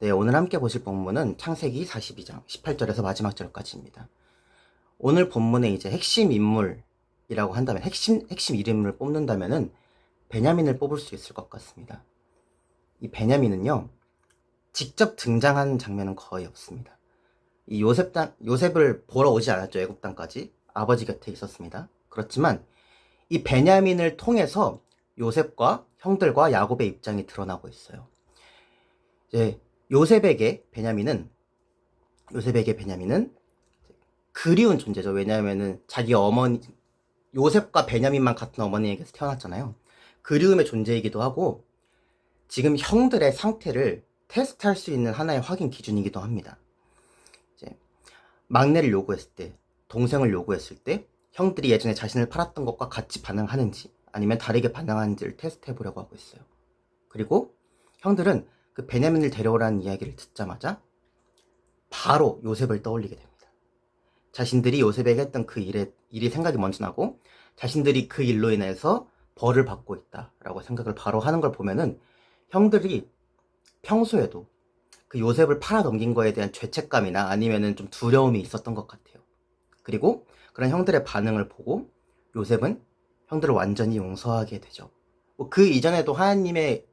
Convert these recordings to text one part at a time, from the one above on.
네, 오늘 함께 보실 본문은 창세기 42장 18절에서 마지막 절까지입니다. 오늘 본문의 이제 핵심 인물이라고 한다면, 핵심 이름을 뽑는다면은 베냐민을 뽑을 수 있을 것 같습니다. 이 베냐민은요, 직접 등장하는 장면은 거의 없습니다. 이 요셉을 보러 오지 않았죠. 애굽 땅까지. 아버지 곁에 있었습니다. 그렇지만 이 베냐민을 통해서 요셉과 형들과 야곱의 입장이 드러나고 있어요. 이제 요셉에게 베냐민은 그리운 존재죠. 왜냐하면은 자기 어머니, 요셉과 베냐민만 같은 어머니에게서 태어났잖아요. 그리움의 존재이기도 하고, 지금 형들의 상태를 테스트할 수 있는 하나의 확인 기준이기도 합니다. 이제 막내를 요구했을 때, 동생을 요구했을 때, 형들이 예전에 자신을 팔았던 것과 같이 반응하는지, 아니면 다르게 반응하는지를 테스트해 보려고 하고 있어요. 그리고 형들은 그 베냐민을 데려오라는 이야기를 듣자마자 바로 요셉을 떠올리게 됩니다. 자신들이 요셉에게 했던 그 일이 생각이 먼저 나고, 자신들이 그 일로 인해서 벌을 받고 있다라고 생각을 바로 하는 걸 보면은 형들이 평소에도 그 요셉을 팔아 넘긴 거에 대한 죄책감이나 아니면은 좀 두려움이 있었던 것 같아요. 그리고 그런 형들의 반응을 보고 요셉은 형들을 완전히 용서하게 되죠. 그 이전에도 하나님의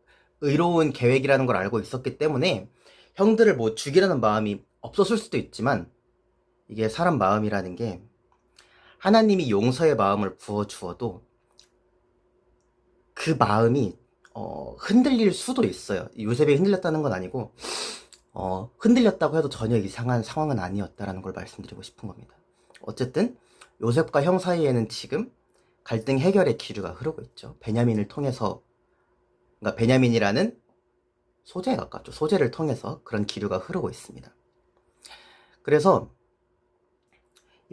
의로운 계획이라는 걸 알고 있었기 때문에 형들을 죽이려는 마음이 없었을 수도 있지만, 이게 사람 마음이라는 게 하나님이 용서의 마음을 부어주어도 그 마음이 흔들릴 수도 있어요. 요셉이 흔들렸다는 건 아니고 흔들렸다고 해도 전혀 이상한 상황은 아니었다라는 걸 말씀드리고 싶은 겁니다. 어쨌든 요셉과 형 사이에는 지금 갈등 해결의 기류가 흐르고 있죠. 베냐민을 통해서, 그러니까 베냐민이라는 소재에 가깝죠. 소재를 통해서 그런 기류가 흐르고 있습니다. 그래서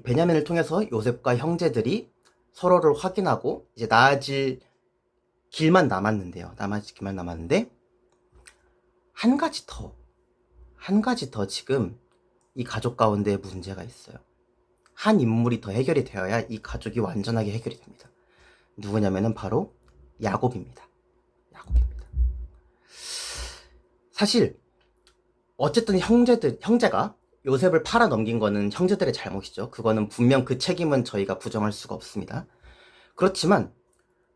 베냐민을 통해서 요셉과 형제들이 서로를 확인하고 이제 나아질 길만 남았는데요. 한 가지 더 지금 이 가족 가운데 문제가 있어요. 한 인물이 더 해결이 되어야 이 가족이 완전하게 해결이 됩니다. 누구냐면은 바로 야곱입니다. 사실 어쨌든 형제가 요셉을 팔아 넘긴 거는 형제들의 잘못이죠. 그거는 분명 그 책임은 저희가 부정할 수가 없습니다. 그렇지만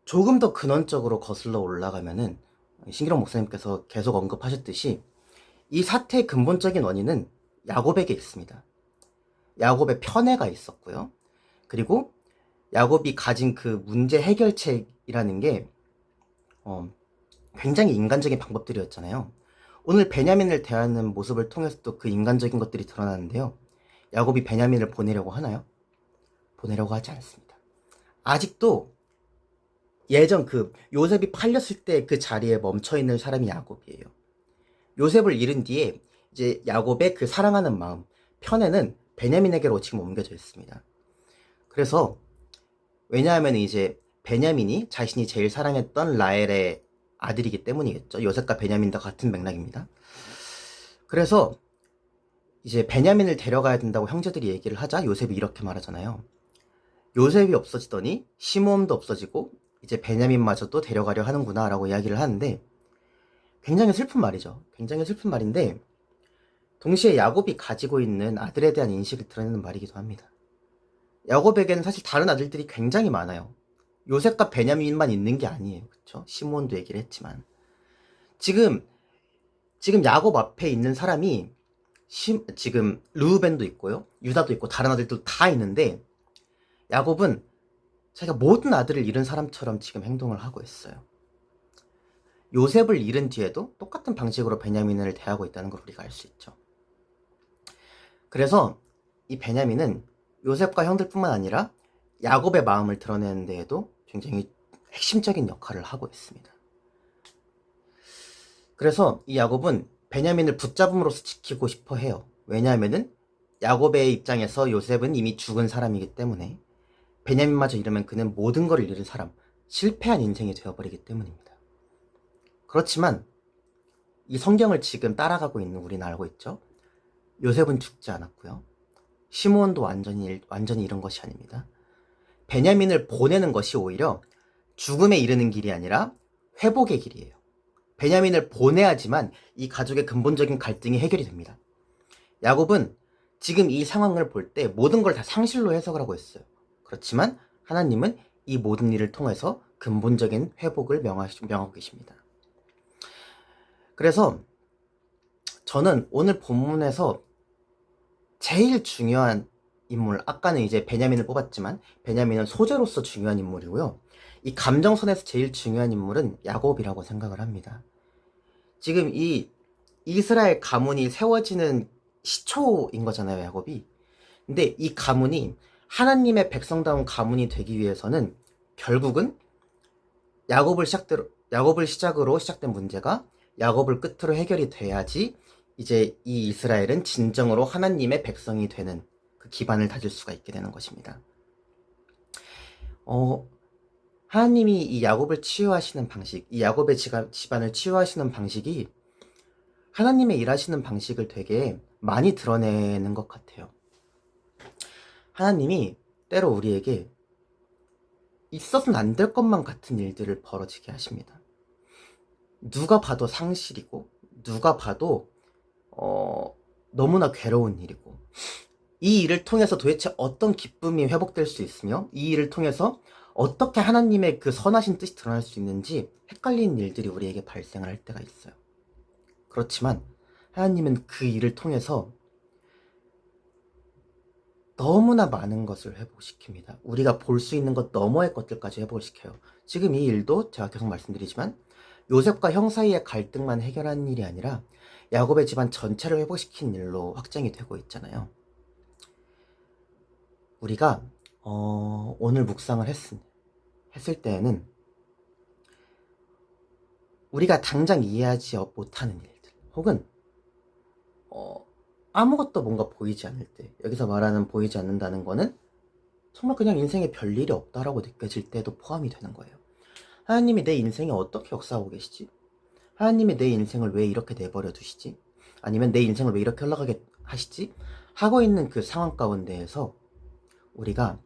조금 더 근원적으로 거슬러 올라가면은 신기록 목사님께서 계속 언급하셨듯이 이 사태의 근본적인 원인은 야곱에게 있습니다. 야곱의 편애가 있었고요. 그리고 야곱이 가진 그 문제 해결책이라는 게 굉장히 인간적인 방법들이었잖아요. 오늘 베냐민을 대하는 모습을 통해서도 그 인간적인 것들이 드러나는데요. 야곱이 베냐민을 보내려고 하나요? 보내려고 하지 않습니다. 아직도 예전 그 요셉이 팔렸을 때 그 자리에 멈춰있는 사람이 야곱이에요. 요셉을 잃은 뒤에 이제 야곱의 그 사랑하는 마음, 편애는 베냐민에게로 지금 옮겨져 있습니다. 그래서 왜냐하면 이제 베냐민이 자신이 제일 사랑했던 라헬의 아들이기 때문이겠죠. 요셉과 베냐민과 같은 맥락입니다. 그래서 이제 베냐민을 데려가야 된다고 형제들이 얘기를 하자 요셉이 이렇게 말하잖아요. 요셉이 없어지더니 시므온도 없어지고 이제 베냐민마저도 데려가려 하는구나 라고 이야기를 하는데, 굉장히 슬픈 말이죠. 굉장히 슬픈 말인데 동시에 야곱이 가지고 있는 아들에 대한 인식을 드러내는 말이기도 합니다. 야곱에게는 사실 다른 아들들이 굉장히 많아요. 요셉과 베냐민만 있는 게 아니에요. 그쵸? 시므온도 얘기를 했지만 지금 야곱 앞에 있는 사람이 지금 르우벤도 있고요, 유다도 있고 다른 아들도 다 있는데 야곱은 자기가 모든 아들을 잃은 사람처럼 지금 행동을 하고 있어요. 요셉을 잃은 뒤에도 똑같은 방식으로 베냐민을 대하고 있다는 걸 우리가 알 수 있죠. 그래서 이 베냐민은 요셉과 형들뿐만 아니라 야곱의 마음을 드러내는 데에도 굉장히 핵심적인 역할을 하고 있습니다. 그래서 이 야곱은 베냐민을 붙잡음으로써 지키고 싶어 해요. 왜냐하면은 야곱의 입장에서 요셉은 이미 죽은 사람이기 때문에 베냐민마저 잃으면 그는 모든 걸 잃은 사람, 실패한 인생이 되어버리기 때문입니다. 그렇지만 이 성경을 지금 따라가고 있는 우리는 알고 있죠. 요셉은 죽지 않았고요. 시므온도 완전히 잃은 것이 아닙니다. 베냐민을 보내는 것이 오히려 죽음에 이르는 길이 아니라 회복의 길이에요. 베냐민을 보내야지만 이 가족의 근본적인 갈등이 해결이 됩니다. 야곱은 지금 이 상황을 볼 때 모든 걸 다 상실로 해석을 하고 있어요. 그렇지만 하나님은 이 모든 일을 통해서 근본적인 회복을 명하고 계십니다. 그래서 저는 오늘 본문에서 제일 중요한 인물, 아까는 이제 베냐민을 뽑았지만 베냐민은 소재로서 중요한 인물이고요. 이 감정선에서 제일 중요한 인물은 야곱이라고 생각을 합니다. 지금 이 이스라엘 가문이 세워지는 시초인 거잖아요, 야곱이. 근데 이 가문이 하나님의 백성다운 가문이 되기 위해서는 결국은 야곱을 시작으로 시작된 문제가 야곱을 끝으로 해결이 돼야지 이제 이 이스라엘은 진정으로 하나님의 백성이 되는 그 기반을 다질 수가 있게 되는 것입니다. 하나님이 이 야곱을 치유하시는 방식, 이 야곱의 집안을 치유하시는 방식이 하나님의 일하시는 방식을 되게 많이 드러내는 것 같아요. 하나님이 때로 우리에게 있어서는 안 될 것만 같은 일들을 벌어지게 하십니다. 누가 봐도 상실이고 누가 봐도 너무나 괴로운 일이고, 이 일을 통해서 도대체 어떤 기쁨이 회복될 수 있으며 이 일을 통해서 어떻게 하나님의 그 선하신 뜻이 드러날 수 있는지 헷갈리는 일들이 우리에게 발생을 할 때가 있어요. 그렇지만 하나님은 그 일을 통해서 너무나 많은 것을 회복시킵니다. 우리가 볼 수 있는 것 너머의 것들까지 회복을 시켜요. 지금 이 일도 제가 계속 말씀드리지만 요셉과 형 사이의 갈등만 해결하는 일이 아니라 야곱의 집안 전체를 회복시킨 일로 확정이 되고 있잖아요. 우리가 오늘 묵상을 했을 때에는 우리가 당장 이해하지 못하는 일들, 혹은 아무것도 뭔가 보이지 않을 때, 여기서 말하는 보이지 않는다는 거는 정말 그냥 인생에 별일이 없다라고 느껴질 때도 포함이 되는 거예요. 하나님이 내 인생에 어떻게 역사하고 계시지? 하나님이 내 인생을 왜 이렇게 내버려 두시지? 아니면 내 인생을 왜 이렇게 흘러가게 하시지? 하고 있는 그 상황 가운데에서 우리가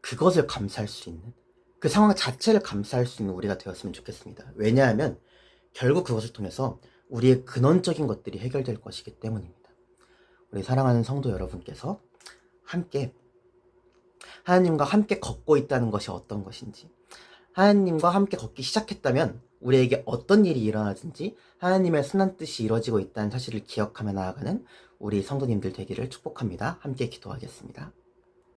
그것을 감사할 수 있는, 그 상황 자체를 감사할 수 있는 우리가 되었으면 좋겠습니다. 왜냐하면 결국 그것을 통해서 우리의 근원적인 것들이 해결될 것이기 때문입니다. 우리 사랑하는 성도 여러분께서 함께 하나님과 함께 걷고 있다는 것이 어떤 것인지, 하나님과 함께 걷기 시작했다면 우리에게 어떤 일이 일어나든지 하나님의 선한 뜻이 이루어지고 있다는 사실을 기억하며 나아가는 우리 성도님들 되기를 축복합니다. 함께 기도하겠습니다.